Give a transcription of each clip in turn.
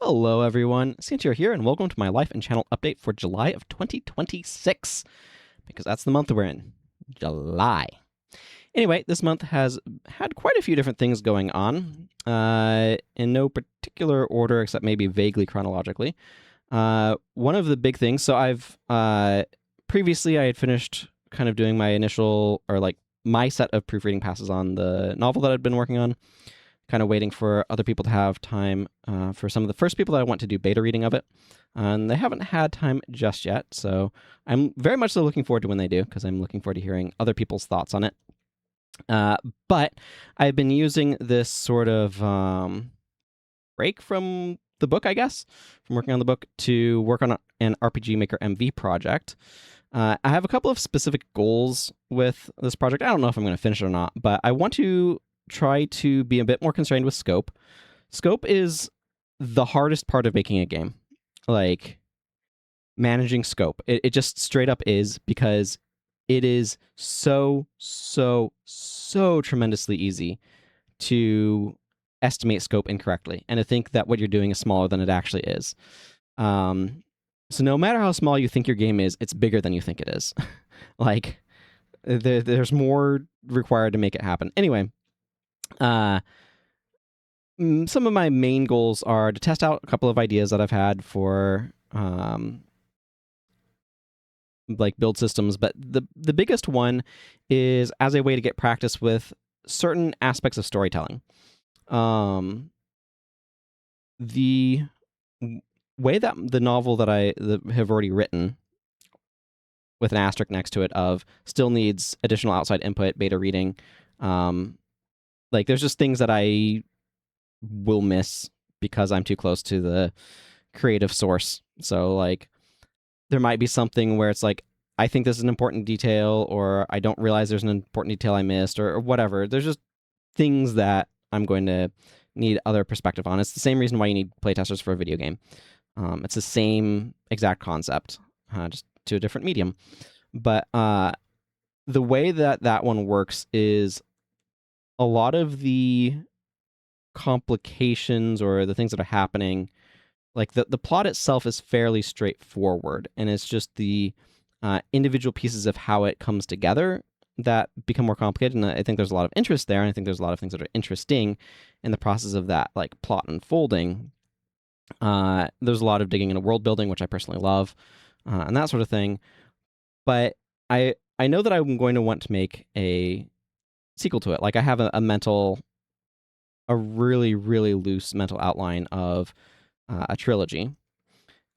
Hello, everyone. Santier here, and welcome to my life and channel update for July of 2026, because that's the month we're in. July. Anyway, this month has had quite a few different things going on, in no particular order except maybe vaguely chronologically. One of the big things, so I've previously I had finished kind of doing my initial, or like my set of proofreading passes on the novel that I'd been working on, kind of waiting for other people to have time for some of the first people that I want to do beta reading of it. And they haven't had time just yet, so I'm very much so looking forward to when they do, because I'm looking forward to hearing other people's thoughts on it. But I've been using this sort of break from the book, I guess, from working on the book to work on an RPG Maker MV project. I have a couple of specific goals with this project. I don't know if I'm going to finish it or not, but I want to try to be a bit more constrained with scope. Scope is the hardest part of making a game. Like, managing scope. It just straight up is, because it is so tremendously easy to estimate scope incorrectly and to think that what you're doing is smaller than it actually is. Um, so no matter how small you think your game is, it's bigger than you think it is. Like, there's more required to make it happen. Anyway, some of my main goals are to test out a couple of ideas that I've had for like build systems, but the biggest one is as a way to get practice with certain aspects of storytelling. The way that the novel that I have already written, with an asterisk next to it, of still needs additional outside input, beta reading. Like, there's just things that I will miss because I'm too close to the creative source. So, like, there might be something where it's like, I think this is an important detail, or I don't realize there's an important detail I missed, or whatever. There's just things that I'm going to need other perspective on. It's the same reason why you need playtesters for a video game. It's the same exact concept, just to a different medium. But the way that that one works is a lot of the complications or the things that are happening, like the plot itself is fairly straightforward, and it's just the individual pieces of how it comes together that become more complicated. And I think there's a lot of interest there, and I think there's a lot of things that are interesting in the process of that, like, plot unfolding. There's a lot of digging into world building, which I personally love, and that sort of thing. But I know that I'm going to want to make a sequel to it. Like, I have a really loose mental outline of a trilogy,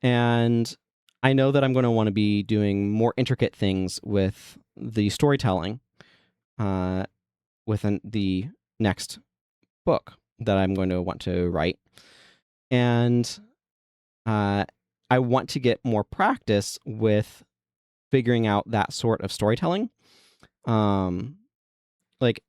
and I know that I'm going to want to be doing more intricate things with the storytelling within the next book that I'm going to want to write. And I want to get more practice with figuring out that sort of storytelling. Like,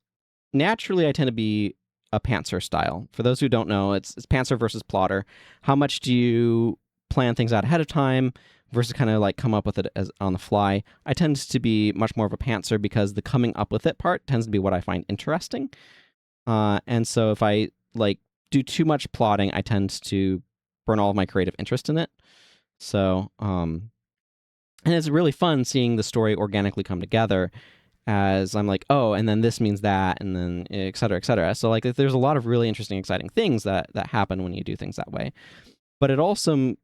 naturally, I tend to be a pantser style. For those who don't know, it's pantser versus plotter. How much do you plan things out ahead of time versus kind of like come up with it as on the fly? I tend to be much more of a pantser, because the coming up with it part tends to be what I find interesting. And so if I like do too much plotting, I tend to burn all of my creative interest in it. So, and it's really fun seeing the story organically come together, as I'm like, oh, and then this means that, and then et cetera, et cetera. So, like, there's a lot of really interesting, exciting things that happen when you do things that way. But it also,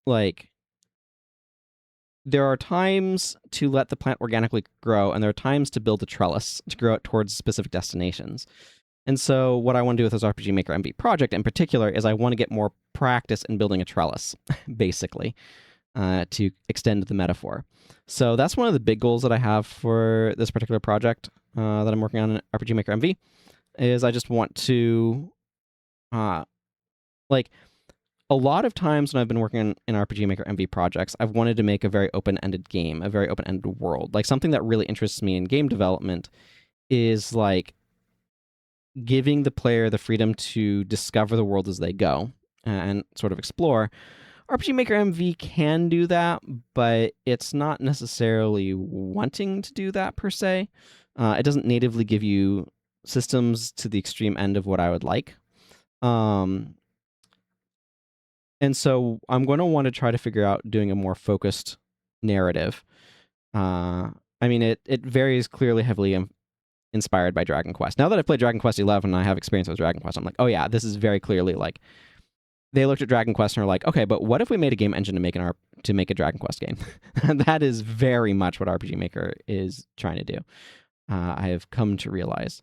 like, there are times to let the plant organically grow, and there are times to build a trellis to grow it towards specific destinations. And so, what I want to do with this RPG Maker MV project in particular is I want to get more practice in building a trellis, basically, to extend the metaphor. So that's one of the big goals that I have for this particular project that I'm working on in RPG Maker MV. Is I just want to, like, a lot of times when I've been working in RPG Maker MV projects, I've wanted to make a very open-ended game, a very open-ended world. Like, something that really interests me in game development is, like, giving the player the freedom to discover the world as they go and sort of explore. RPG Maker MV can do that, but it's not necessarily wanting to do that per se. It doesn't natively give you systems to the extreme end of what I would like. And so I'm going to want to try to figure out doing a more focused narrative. I mean, it varies clearly heavily inspired by Dragon Quest. Now that I've played Dragon Quest 11 and I have experience with Dragon Quest, I'm like, oh yeah, this is very clearly like they looked at Dragon Quest and are like, okay, but what if we made a game engine to make a Dragon Quest game? That is very much what RPG Maker is trying to do. I have come to realize,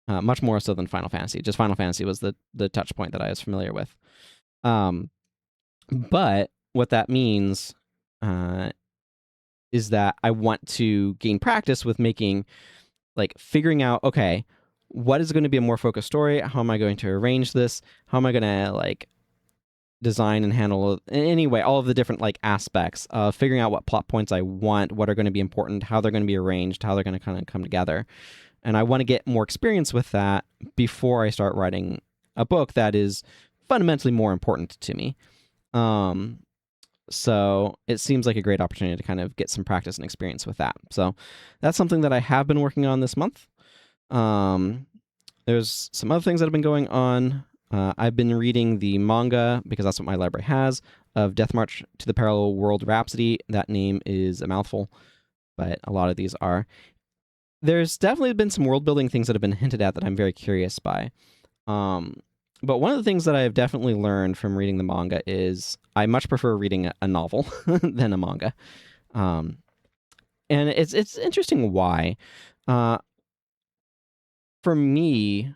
much more so than Final Fantasy. Just Final Fantasy was the touch point that I was familiar with. But what that means is that I want to gain practice with figuring out, okay, what is going to be a more focused story? How am I going to arrange this? How am I going to design and handle anyway all of the different aspects of figuring out what plot points I want, what are going to be important, how they're going to be arranged, how they're going to kind of come together. And I want to get more experience with that before I start writing a book that is fundamentally more important to me. So it seems like a great opportunity to kind of get some practice and experience with that. So that's something that I have been working on this month. There's some other things that have been going on. I've been reading the manga, because that's what my library has, of Death March to the Parallel World Rhapsody. That name is a mouthful, but a lot of these are. There's definitely been some world-building things that have been hinted at that I'm very curious by. But one of the things that I've definitely learned from reading the manga is I much prefer reading a novel than a manga. And it's interesting why. For me,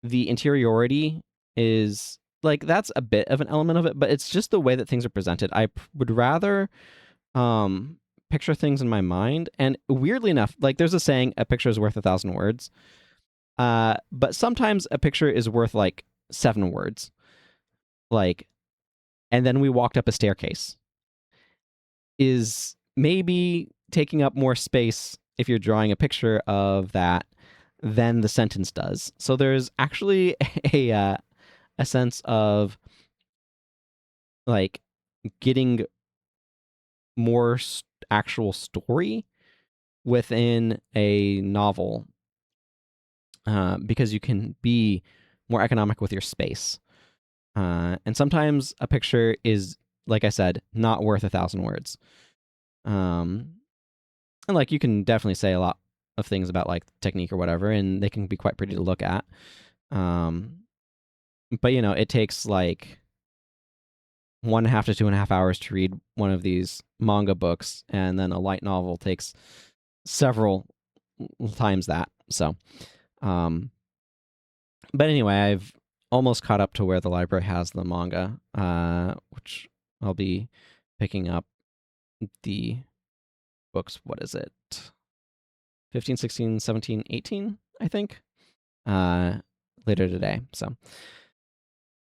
the interiority is that's a bit of an element of it, but it's just the way that things are presented. I would rather picture things in my mind, and weirdly enough, there's a saying, a picture is worth 1,000 words. But sometimes a picture is worth 7 words. And then we walked up a staircase is maybe taking up more space if you're drawing a picture of that than the sentence does. So there's actually a sense of getting more actual story within a novel, because you can be more economic with your space. And sometimes a picture is, like I said, not worth 1,000 words. And you can definitely say a lot of things about technique or whatever, and they can be quite pretty to look at. But it takes 1.5 to 2.5 hours to read one of these manga books, and then a light novel takes several times that. So, but anyway, I've almost caught up to where the library has the manga, which I'll be picking up the books. What is it? 15, 16, 17, 18, I think, later today. So,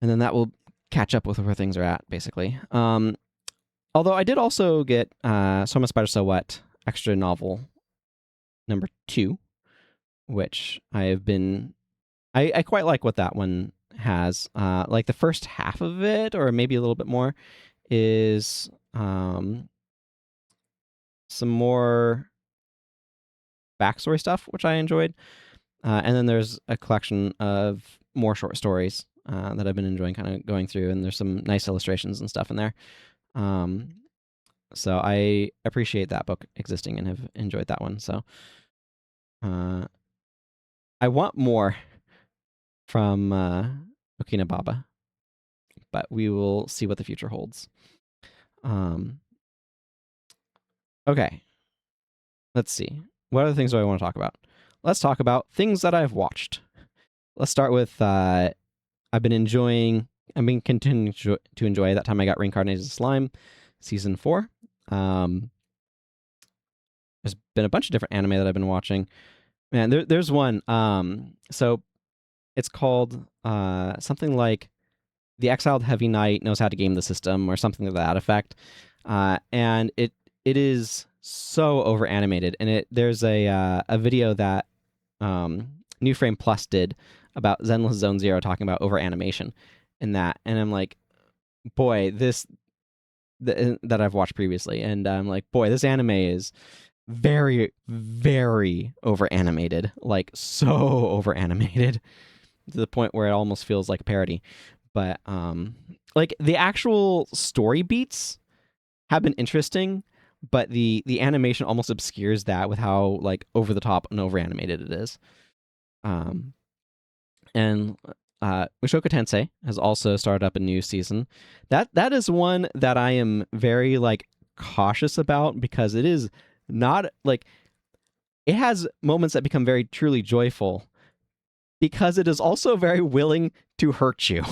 and then that will catch up with where things are at, basically. Although I did also get So I'm a Spider So What extra novel number 2, which I quite like what that one has. The first half of it, or maybe a little bit more, is some more backstory stuff, which I enjoyed. And then there's a collection of more short stories that I've been enjoying kind of going through, and there's some nice illustrations and stuff in there. So I appreciate that book existing and have enjoyed that one. So I want more from Okina Baba, but we will see what the future holds. Okay, let's see. What other things do I want to talk about? Let's talk about things that I've watched. Let's start with I've been continuing to enjoy That Time I Got Reincarnated as Slime, season 4. There's been a bunch of different anime that I've been watching. Man, there's one. So it's called something like The Exiled Heavy Knight Knows How to Game the System, or something to that effect. And it is so over animated. And there's a video that New Frame Plus did about Zenless Zone Zero, talking about over animation in that. And I'm like, boy, that I've watched previously, and I'm like, boy, this anime is very, very over animated, so over animated to the point where it almost feels like a parody. But like the actual story beats have been interesting, but the animation almost obscures that with how like over the top and over animated it is. And Mushoku Tensei has also started up a new season. That is one that I am very like cautious about because it is not like it has moments that become very truly joyful because it is also very willing to hurt you.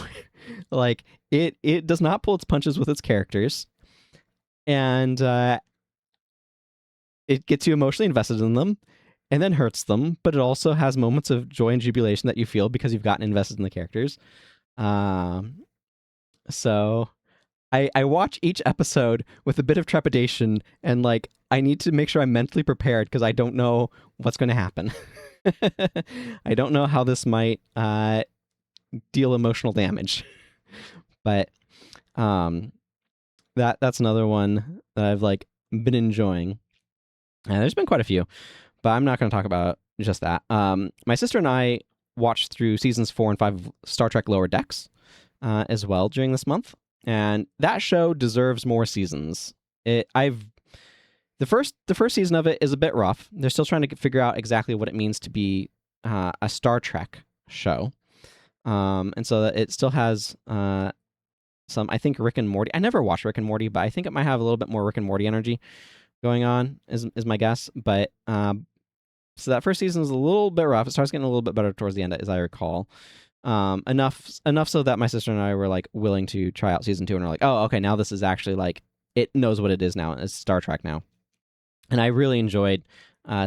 Like it does not pull its punches with its characters, and it gets you emotionally invested in them and then hurts them, but it also has moments of joy and jubilation that you feel because you've gotten invested in the characters. So I watch each episode with a bit of trepidation, and like I need to make sure I'm mentally prepared because I don't know what's going to happen. I don't know how this might deal emotional damage, but that's another one that I've like been enjoying. There's been quite a few, but I'm not going to talk about just that. My sister and I watched through seasons 4 and 5 of Star Trek Lower Decks as well during this month, and that show deserves more seasons. The first season of it is a bit rough. They're still trying to figure out exactly what it means to be a Star Trek show, and so it still has some, I think, Rick and Morty. I never watched Rick and Morty, but I think it might have a little bit more Rick and Morty energy going on, is my guess. But so that first season is a little bit rough. It starts getting a little bit better towards the end, as I recall. Enough so that my sister and I were like willing to try out season 2, and we're like, oh, okay, now this is actually like it knows what it is now. It's Star Trek now, and I really enjoyed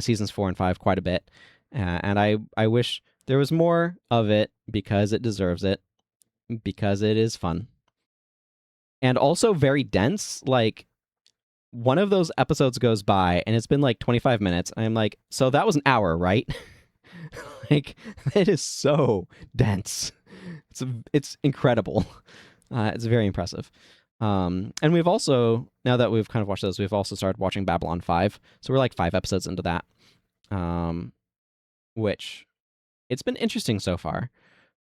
seasons 4 and 5 quite a bit, and I wish there was more of it because it deserves it, because it is fun, and also very dense. Like one of those episodes goes by and it's been like 25 minutes. And I'm like, so that was an hour, right? Like it is so dense. It's incredible. It's very impressive. And we've also, now that we've kind of watched those, we've also started watching Babylon 5. So we're like 5 episodes into that, which it's been interesting so far.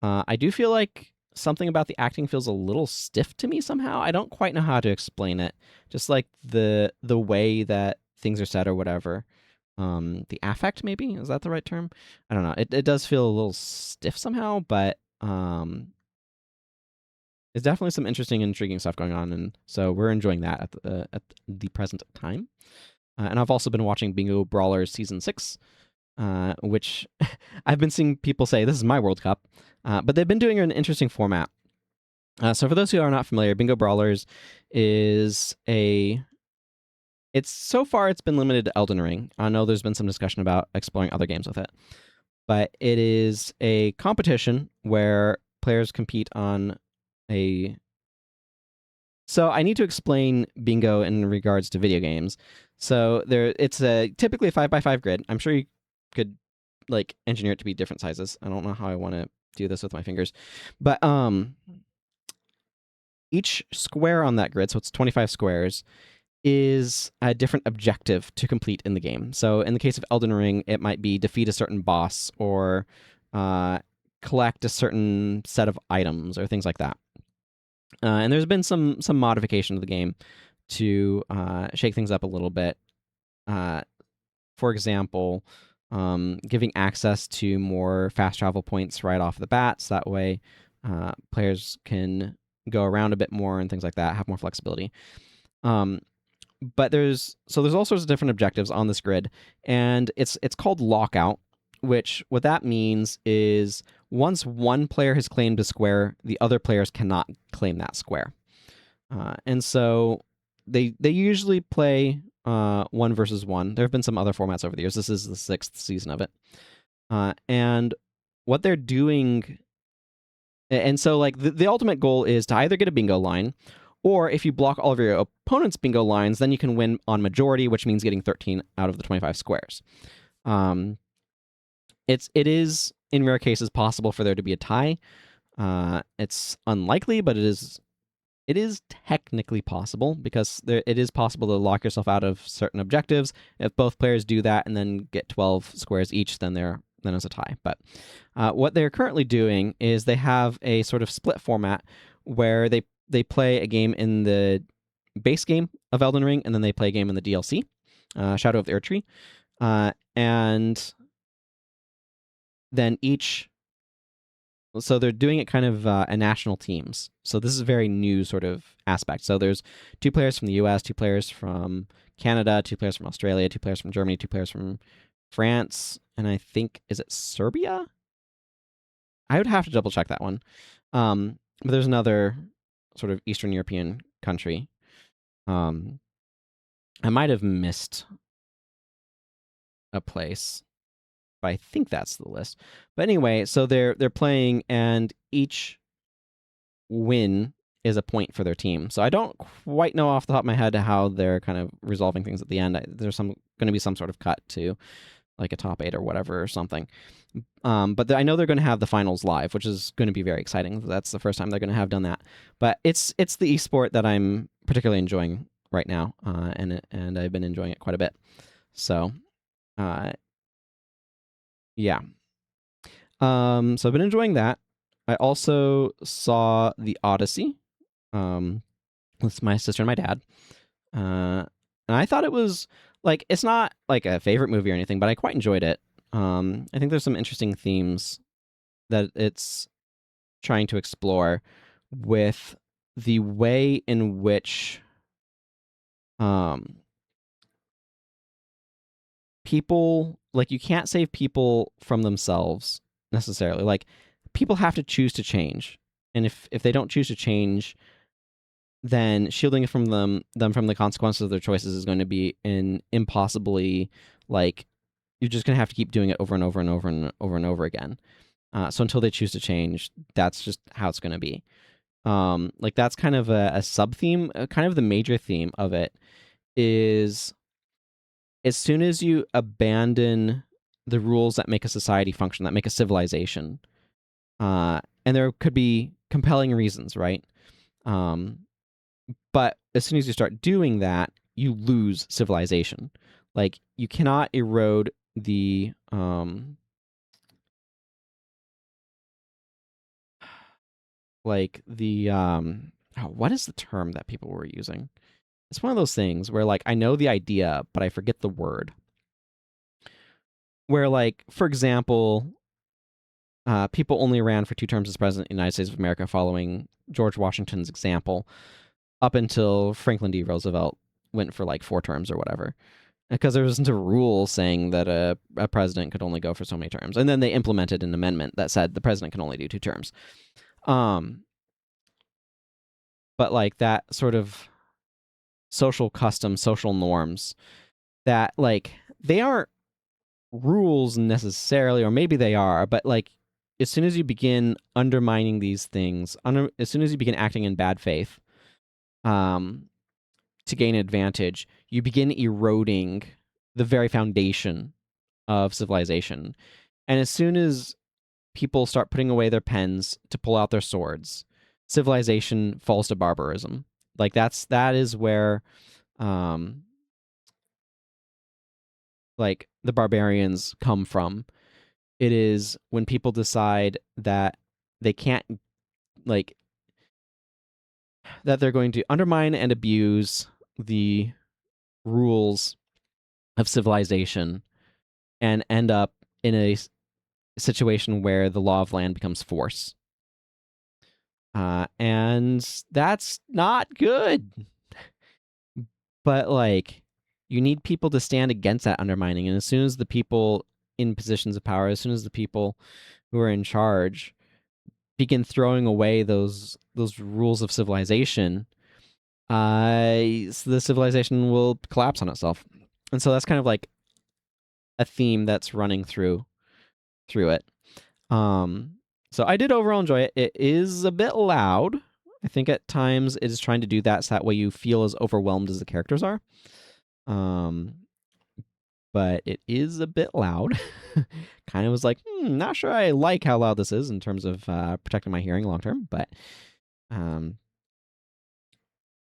I do feel like something about the acting feels a little stiff to me somehow. I don't quite know how to explain it. Just like the way that things are said or whatever. The affect, maybe? Is that the right term? I don't know. It does feel a little stiff somehow, but there's definitely some interesting, intriguing stuff going on, and so we're enjoying that at the present time. And I've also been watching Bingo Brawlers Season 6, which I've been seeing people say, this is my World Cup, but they've been doing an interesting format. So for those who are not familiar, Bingo Brawlers is so far it's been limited to Elden Ring. I know there's been some discussion about exploring other games with it, but it is a competition where players compete on So I need to explain Bingo in regards to video games. So it's typically a 5x5 grid. I'm sure you could like engineer it to be different sizes. I don't know how I want to do this with my fingers, but each square on that grid, so it's 25 squares, is a different objective to complete in the game. So in the case of Elden Ring, it might be defeat a certain boss or collect a certain set of items or things like that. And there's been some modification of the game to shake things up a little bit. For example, giving access to more fast travel points right off the bat, so that way players can go around a bit more and things like that, have more flexibility. But there's all sorts of different objectives on this grid, and it's called lockout, which what that means is once one player has claimed a square, the other players cannot claim that square. And so they usually play 1 versus 1. There have been some other formats over the years. This is the 6th season of it. And what they're doing, and so like the ultimate goal is to either get a bingo line, or if you block all of your opponent's bingo lines, then you can win on majority, which means getting 13 out of the 25 squares. It is in rare cases possible for there to be a tie. It's unlikely, but it is technically possible because it is possible to lock yourself out of certain objectives. If both players do that and then get 12 squares each, then they're then as a tie. But what they're currently doing is they have a sort of split format where they play a game in the base game of Elden Ring, and then they play a game in the DLC, Shadow of the Erdtree, and then each. So they're doing it kind of in national teams. So this is a very new sort of aspect. So there's 2 players from the US, 2 players from Canada, 2 players from Australia, 2 players from Germany, 2 players from France, and I think, is it Serbia? I would have to double check that one. But there's another sort of Eastern European country. I might have missed a place, but I think that's the list. But anyway, so they're playing, and each win is a point for their team. So I don't quite know off the top of my head how they're kind of resolving things at the end. There's going to be some sort of cut to like a top 8 or whatever or something. But I know they're going to have the finals live, which is going to be very exciting. That's the first time they're going to have done that. But it's the esport that I'm particularly enjoying right now, and I've been enjoying it quite a bit. So, yeah. So I've been enjoying that. I also saw The Odyssey with my sister and my dad. And I thought it was, like, it's not like a favorite movie or anything, but I quite enjoyed it. I think there's some interesting themes that it's trying to explore with the way in which people, like, you can't save people from themselves necessarily. Like, people have to choose to change, and if they don't choose to change, then shielding from them from the consequences of their choices is going to be an impossibly, like, you're just going to have to keep doing it over and over and over and over and over again. So until they choose to change, that's just how it's going to be. Like, that's kind of a sub theme, kind of the major theme of it is, as soon as you abandon the rules that make a society function, that make a civilization, and there could be compelling reasons, right? But as soon as you start doing that, you lose civilization. Like, you cannot erode the what is the term that people were using? It's one of those things where, like, I know the idea, but I forget the word. Where, like, for example, people only ran for 2 terms as president of the United States of America following George Washington's example, up until Franklin D. Roosevelt went for like 4 terms or whatever, because there wasn't a rule saying that a president could only go for so many terms. And then they implemented an amendment that said the president can only do 2 terms. But like, that sort of social custom, social norms that, like, they aren't rules necessarily, or maybe they are, but like, as soon as you begin undermining these things, as soon as you begin acting in bad faith, to gain advantage, you begin eroding the very foundation of civilization. And as soon as people start putting away their pens to pull out their swords, civilization falls to barbarism. Like, that is where like, the barbarians come from. It is when people decide that they can't, like, that they're going to undermine and abuse the rules of civilization and end up in a situation where the law of land becomes force. And that's not good. But, like, you need people to stand against that undermining. And as soon as the people in positions of power, as soon as the people who are in charge begin throwing away those rules of civilization, the civilization will collapse on itself. And so that's kind of like a theme that's running through it. So I did overall enjoy it. It is a bit loud. I think at times it is trying to do that so that way you feel as overwhelmed as the characters are. But it is a bit loud. Kind of was like, not sure I like how loud this is in terms of protecting my hearing long term, but and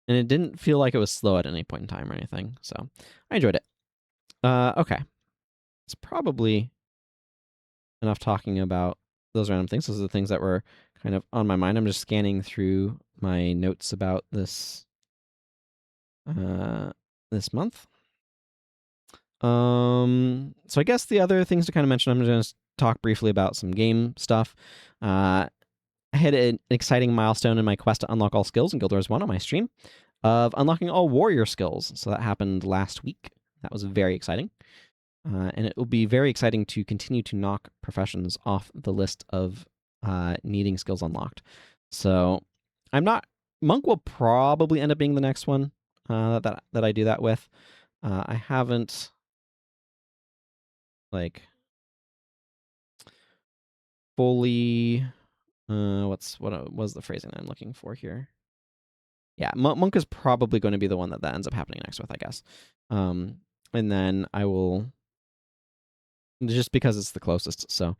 it didn't feel like it was slow at any point in time or anything, so I enjoyed it. Okay. It's probably enough talking about those random things. Those are the things that were kind of on my mind. I'm just scanning through my notes about this this month. So I guess the other things to kind of mention, I'm going to talk briefly about some game stuff. I had an exciting milestone in my quest to unlock all skills in Guild Wars 1 on my stream of unlocking all warrior skills. So that happened last week. That was very exciting. And it will be very exciting to continue to knock professions off the list of needing skills unlocked. So Monk will probably end up being the next one that I do that with. I haven't fully what was the phrasing I'm looking for here? Yeah, Monk is probably going to be the one that ends up happening next with, I guess. And then I will, just because it's the closest. So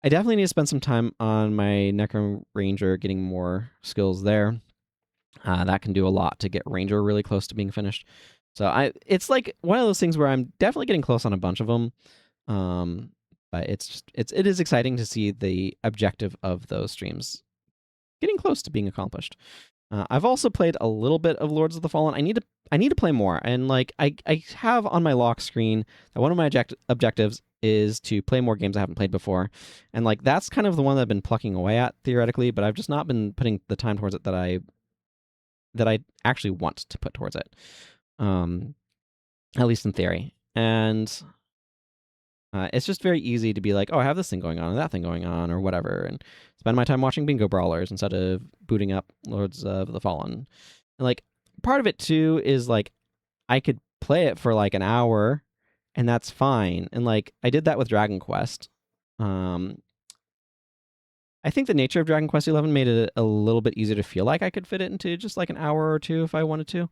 I definitely need to spend some time on my Necro Ranger, getting more skills there. That can do a lot to get Ranger really close to being finished. So it's like one of those things where I'm definitely getting close on a bunch of them. But it is exciting to see the objective of those streams getting close to being accomplished. I've also played a little bit of Lords of the Fallen. I need to play more, and I have on my lock screen that one of my objectives is to play more games I haven't played before, and that's kind of the one that I've been plucking away at theoretically, but I've just not been putting the time towards it that I actually want to put towards it, at least in theory. And it's just very easy to be like, oh, I have this thing going on and that thing going on or whatever, and spend my time watching bingo brawlers instead of booting up Lords of the Fallen. And part of it too is I could play it for an hour and that's fine. And I did that with Dragon Quest. I think the nature of Dragon Quest XI made it a little bit easier to feel like I could fit it into just an hour or two if I wanted to.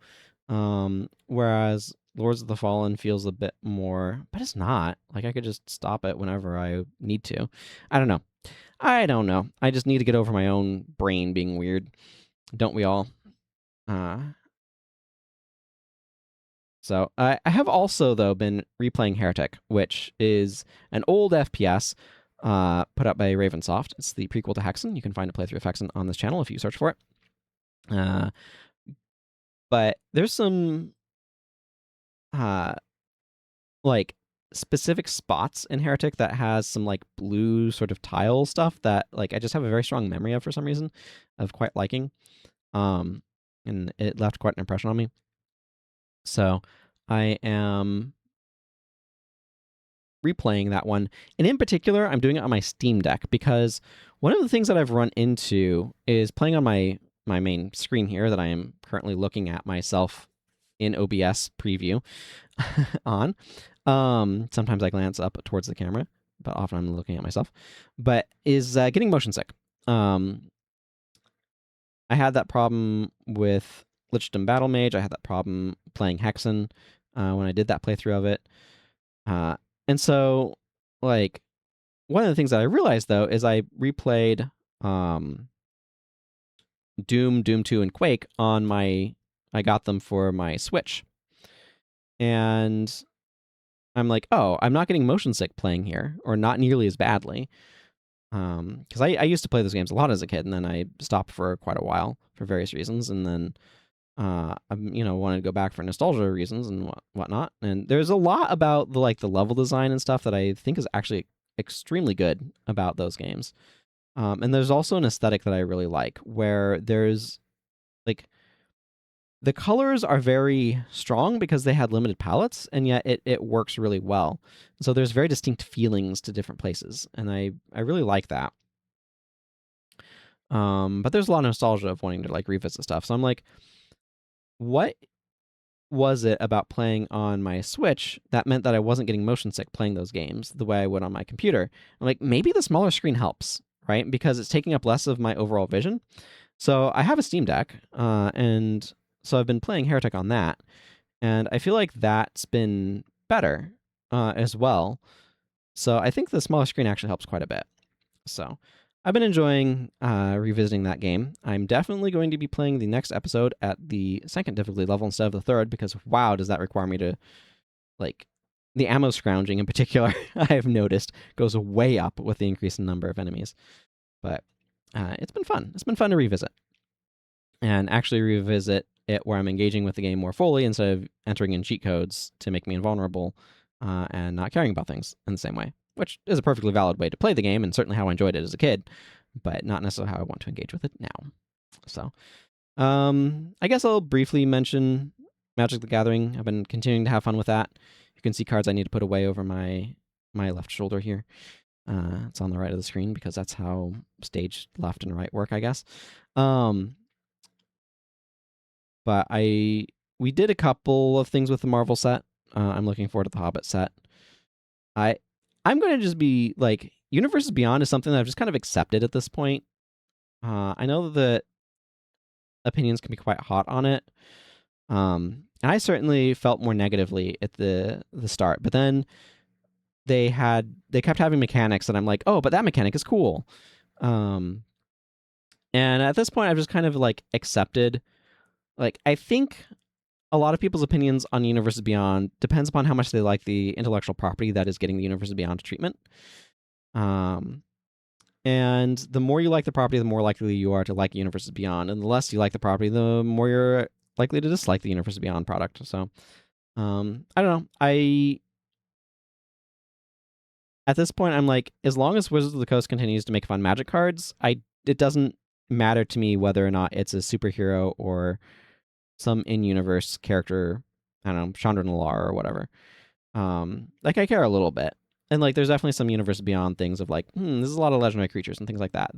Whereas Lords of the Fallen feels a bit more, but it's not. I could just stop it whenever I need to. I don't know. I just need to get over my own brain being weird. Don't we all? So I have also, though, been replaying Heretic, which is an old FPS put up by Ravensoft. It's the prequel to Hexen. You can find a playthrough of Hexen on this channel if you search for it. But there's some specific spots in Heretic that has some blue sort of tile stuff that I just have a very strong memory of for some reason, of quite liking. And it left quite an impression on me. So I am replaying that one. And in particular, I'm doing it on my Steam Deck because one of the things that I've run into is playing on my main screen here that I am currently looking at myself in OBS preview on. Sometimes I glance up towards the camera, but often I'm looking at myself. But is getting motion sick. I had that problem with Lichdom Battle Mage. I had that problem playing Hexen when I did that playthrough of it. And so, one of the things that I realized, though, is I replayed Doom 2, and Quake on I got them for my Switch. And I'm like, oh, I'm not getting motion sick playing here, or not nearly as badly. Because I used to play those games a lot as a kid, and then I stopped for quite a while for various reasons, and then I wanted to go back for nostalgia reasons and whatnot. And there's a lot about the level design and stuff that I think is actually extremely good about those games. And there's also an aesthetic that I really like, where there's the colors are very strong because they had limited palettes, and yet it works really well. So there's very distinct feelings to different places, and I really like that. But there's a lot of nostalgia of wanting to revisit stuff. So I'm like, what was it about playing on my Switch that meant that I wasn't getting motion sick playing those games the way I would on my computer? I'm like, maybe the smaller screen helps, right? Because it's taking up less of my overall vision. So I have a Steam Deck, and so I've been playing Heretic on that, and I feel like that's been better as well. So I think the smaller screen actually helps quite a bit. So I've been enjoying revisiting that game. I'm definitely going to be playing the next episode at the second difficulty level instead of the third, because wow, does that require me to the ammo scrounging in particular, I have noticed, goes way up with the increase in number of enemies. But it's been fun. It's been fun to revisit. And actually revisit it where I'm engaging with the game more fully instead of entering in cheat codes to make me invulnerable and not caring about things in the same way, which is a perfectly valid way to play the game and certainly how I enjoyed it as a kid, but not necessarily how I want to engage with it now. So I guess I'll briefly mention Magic the Gathering. I've been continuing to have fun with that. You can see cards I need to put away over my left shoulder here. It's on the right of the screen because that's how stage left and right work, I guess. But we did a couple of things with the Marvel set. I'm looking forward to the Hobbit set. I'm going to just be like, Universes Beyond is something that I've just kind of accepted at this point. I know that opinions can be quite hot on it. And I certainly felt more negatively at the start, but then they kept having mechanics that I'm like, oh, but that mechanic is cool. And at this point, I've just kind of like accepted. Like, I think a lot of people's opinions on Universes Beyond depends upon how much they like the intellectual property that is getting the Universes Beyond treatment. And the more you like the property, the more likely you are to like Universes Beyond. And the less you like the property, the more you're likely to dislike the Universes Beyond product. So, I don't know. At this point, I'm like, as long as Wizards of the Coast continues to make fun Magic cards, it doesn't matter to me whether or not it's a superhero or some in-universe character, I don't know, Chandra Nalaar or whatever. Like, I care a little bit. And, like, there's definitely some Universe Beyond things of, like, there's a lot of legendary creatures and things like that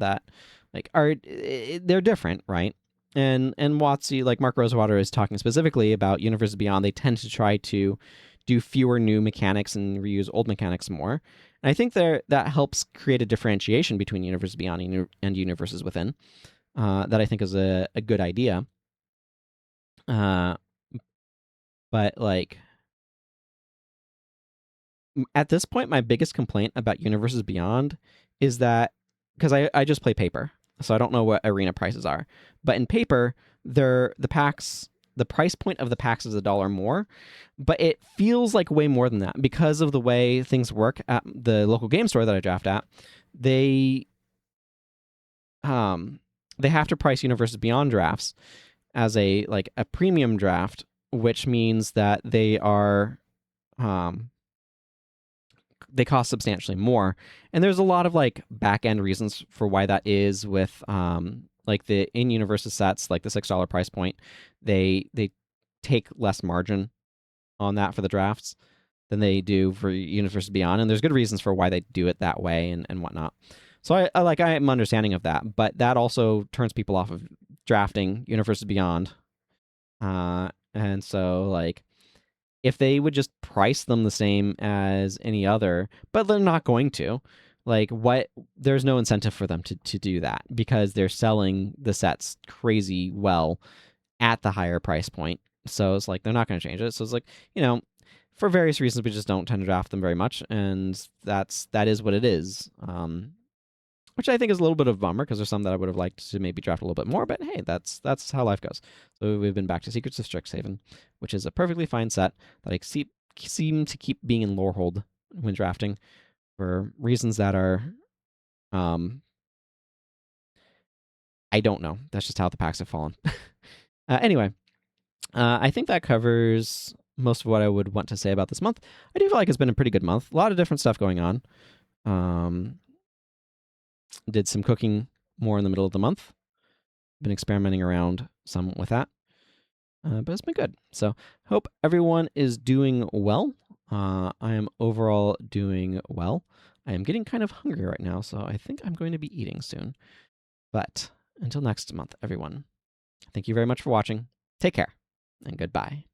like, they're different, right? And WotC, like, Mark Rosewater is talking specifically about Universe Beyond. They tend to try to do fewer new mechanics and reuse old mechanics more. And I think that helps create a differentiation between Universe Beyond and Universes Within that I think is a good idea. But, like, at this point, my biggest complaint about Universes Beyond is that, because I just play paper, so I don't know what arena prices are. But in paper, the price point of the packs is $1 more, but it feels like way more than that because of the way things work at the local game store that I draft at. They have to price Universes Beyond drafts as a premium draft, which means that they are they cost substantially more. And there's a lot of like back end reasons for why that is with like the in-universe sets, like the $6 price point. They take less margin on that for the drafts than they do for Universes Beyond. And there's good reasons for why they do it that way and whatnot. So I am understanding of that, but that also turns people off of drafting Universes Beyond. And so, like, if they would just price them the same as any other, but they're not going to, like, there's no incentive for them to do that because they're selling the sets crazy well at the higher price point. So it's like, they're not going to change it. So it's like, for various reasons, we just don't tend to draft them very much. And that is what it is. Which I think is a little bit of a bummer because there's some that I would have liked to maybe draft a little bit more, but hey, that's how life goes. So we've been back to Secrets of Strixhaven, which is a perfectly fine set that I seem to keep being in Lorehold when drafting for reasons that are, I don't know. That's just how the packs have fallen. Anyway, I think that covers most of what I would want to say about this month. I do feel like it's been a pretty good month. A lot of different stuff going on. Did some cooking more in the middle of the month. Been experimenting around some with that. But it's been good. So hope everyone is doing well. I am overall doing well. I am getting kind of hungry right now, so I think I'm going to be eating soon. But until next month, everyone, thank you very much for watching. Take care, and goodbye.